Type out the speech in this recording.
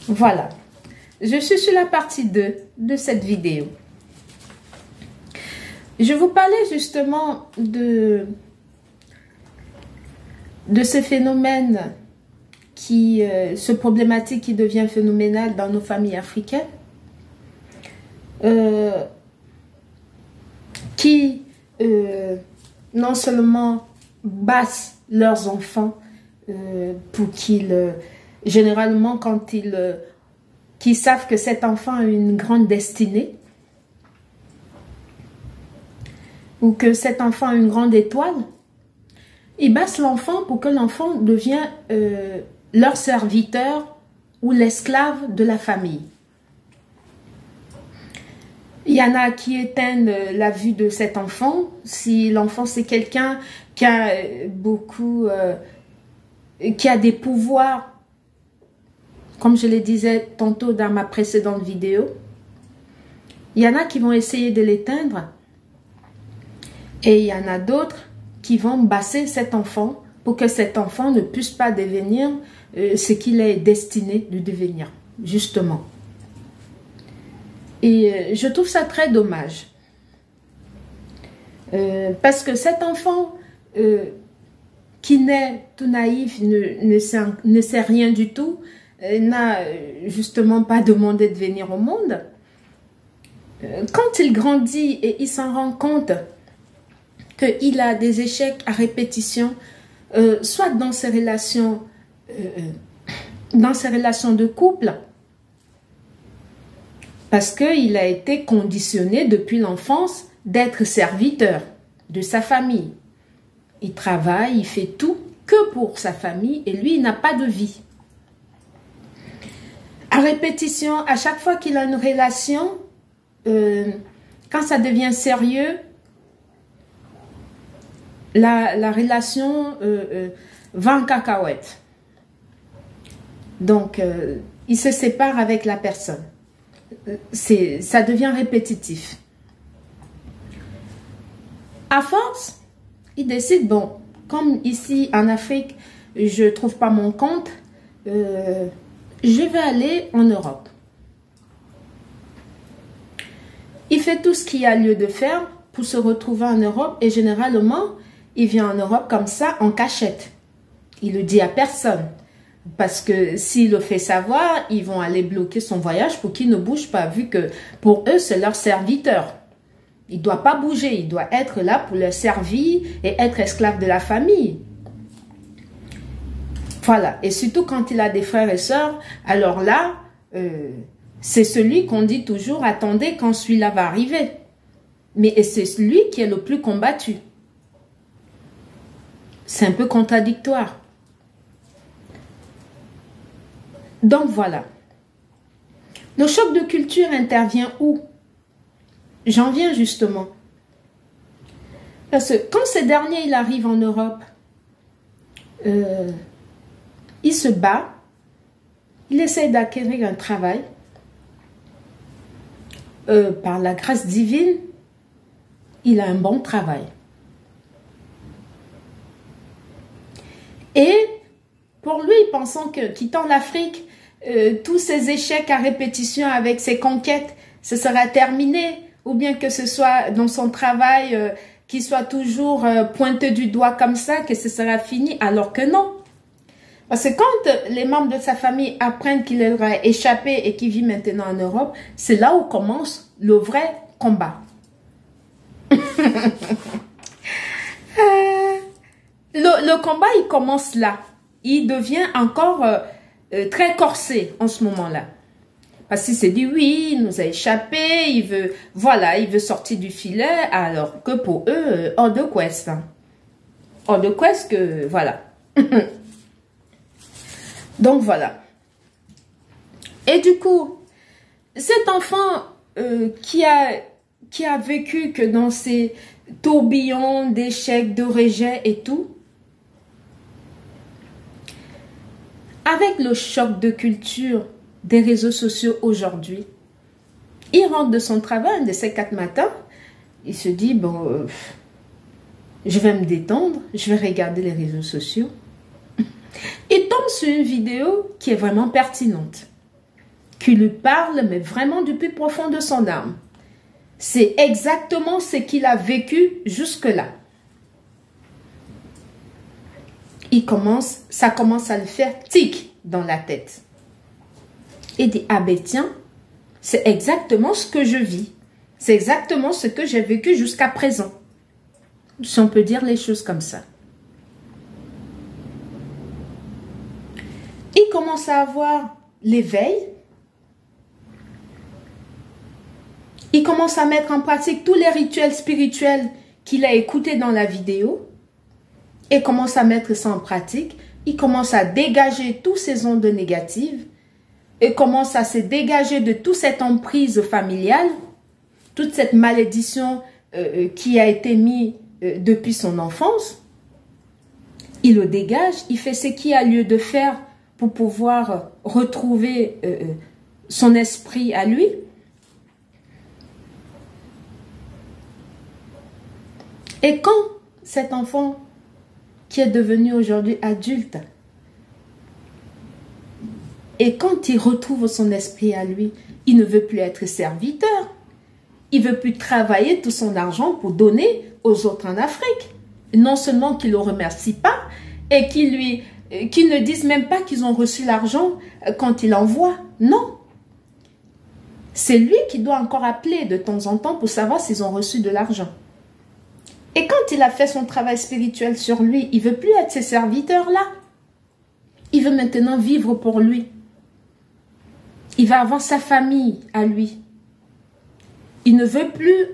Voilà, je suis sur la partie 2 de cette vidéo. Je vous parlais justement de ce phénomène ce problématique qui devient phénoménal dans nos familles africaines, qui non seulement battent leurs enfants pour qu'ils, généralement quand qu'ils savent que cet enfant a une grande destinée, ou que cet enfant a une grande étoile, ils battent l'enfant pour que l'enfant devienne leur serviteur ou l'esclave de la famille. Il y en a qui éteignent la vue de cet enfant. Si l'enfant c'est quelqu'un qui a qui a des pouvoirs, comme je le disais tantôt dans ma précédente vidéo, il y en a qui vont essayer de l'éteindre et il y en a d'autres qui vont basser cet enfant pour que cet enfant ne puisse pas devenir ce qu'il est destiné de devenir, justement. Et je trouve ça très dommage. Parce que cet enfant qui naît tout naïf, ne sait rien du tout, n'a justement pas demandé de venir au monde, quand il grandit et il s'en rend compte qu'il a des échecs à répétition, soit dans ses relations de couple, parce qu'il a été conditionné depuis l'enfance d'être serviteur de sa famille. Il travaille, il fait tout que pour sa famille et lui, il n'a pas de vie. À répétition, à chaque fois qu'il a une relation, quand ça devient sérieux, la relation va en cacahuète. Donc, il se sépare avec la personne. Ça devient répétitif. À force, il décide, bon, comme ici en Afrique, je ne trouve pas mon compte, je vais aller en Europe. Il fait tout ce qu'il y a lieu de faire pour se retrouver en Europe et généralement, il vient en Europe comme ça, en cachette. Il ne le dit à personne. Parce que s'il le fait savoir, ils vont aller bloquer son voyage pour qu'il ne bouge pas, vu que pour eux, c'est leur serviteur. Il ne doit pas bouger, il doit être là pour leur servir et être esclave de la famille. Voilà, et surtout quand il a des frères et sœurs, alors là, c'est celui qu'on dit toujours, attendez quand celui-là va arriver. Mais c'est lui qui est le plus combattu. C'est un peu contradictoire. Donc voilà. Le choc de culture intervient où? J'en viens justement. Parce que quand ce dernier il arrive en Europe, il se bat, il essaie d'acquérir un travail. Par la grâce divine, il a un bon travail. Et pour lui, pensant que quittant l'Afrique, tous ses échecs à répétition avec ses conquêtes, ce sera terminé, ou bien que ce soit dans son travail, qu'il soit toujours pointé du doigt comme ça, que ce sera fini, alors que non. Parce que quand les membres de sa famille apprennent qu'il aura échappé et qu'il vit maintenant en Europe, c'est là où commence le vrai combat. Le combat, il commence là. Il devient encore très corsé en ce moment-là. Parce qu'il s'est dit, oui, il nous a échappé, il veut, voilà, il veut sortir du filet, alors que pour eux, hors de quest. Hors de quest que, voilà. Donc, voilà. Et du coup, cet enfant qui a vécu que dans ces tourbillons d'échecs, de rejets et tout, avec le choc de culture des réseaux sociaux aujourd'hui, il rentre de son travail de ces 4 matins, il se dit, bon, je vais me détendre, je vais regarder les réseaux sociaux. Il tombe sur une vidéo qui est vraiment pertinente. qui lui parle, mais vraiment du plus profond de son âme. C'est exactement ce qu'il a vécu jusque-là. Ça commence à le faire tic dans la tête. Il dit, ah ben tiens, c'est exactement ce que je vis. C'est exactement ce que j'ai vécu jusqu'à présent. Si on peut dire les choses comme ça. Il commence à avoir l'éveil. Il commence à mettre en pratique tous les rituels spirituels qu'il a écoutés dans la vidéo. Et commence à mettre ça en pratique. Il commence à dégager toutes ces ondes négatives. Et commence à se dégager de toute cette emprise familiale. Toute cette malédiction qui a été mise depuis son enfance. Il le dégage. Il fait ce qu'il a lieu de faire pour pouvoir retrouver son esprit à lui. Et quand cet enfant qui est devenu aujourd'hui adulte, et quand il retrouve son esprit à lui, il ne veut plus être serviteur. Il ne veut plus travailler tout son argent pour donner aux autres en Afrique. Non seulement qu'il ne le remercie pas, et qu'ils ne disent même pas qu'ils ont reçu l'argent quand il envoie. Non. C'est lui qui doit encore appeler de temps en temps pour savoir s'ils ont reçu de l'argent. Et quand il a fait son travail spirituel sur lui, il ne veut plus être ces serviteurs-là. Il veut maintenant vivre pour lui. Il va avoir sa famille à lui. Il ne veut plus